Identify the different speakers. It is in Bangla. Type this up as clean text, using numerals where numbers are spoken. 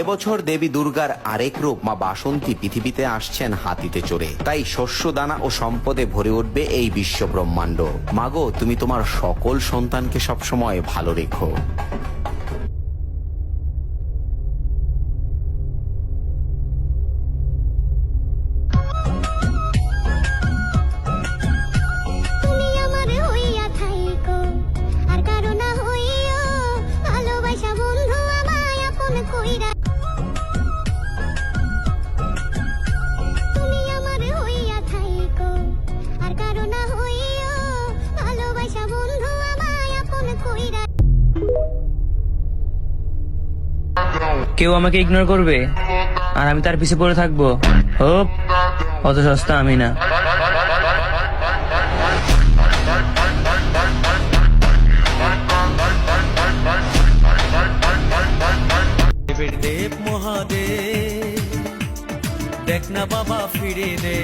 Speaker 1: এবছর দেবী দুর্গার আরেক রূপ মা বাসন্তী পৃথিবীতে আসছেন হাতিতে চড়ে। তাই শস্য দানা ও সম্পদে ভরে উঠবে এই বিশ্ব ব্রহ্মাণ্ড। মাগো, তুমি তোমার সকল সন্তানকে সবসময় ভালো রেখো।
Speaker 2: কেউ আমাকে ইগনোর করবে আর আমি তার পিছে পড়ে থাকবো? হোপ, অত সস্তা আমি না।
Speaker 3: দেব মহাদেব, দেখ না বাবা ফিরে দে।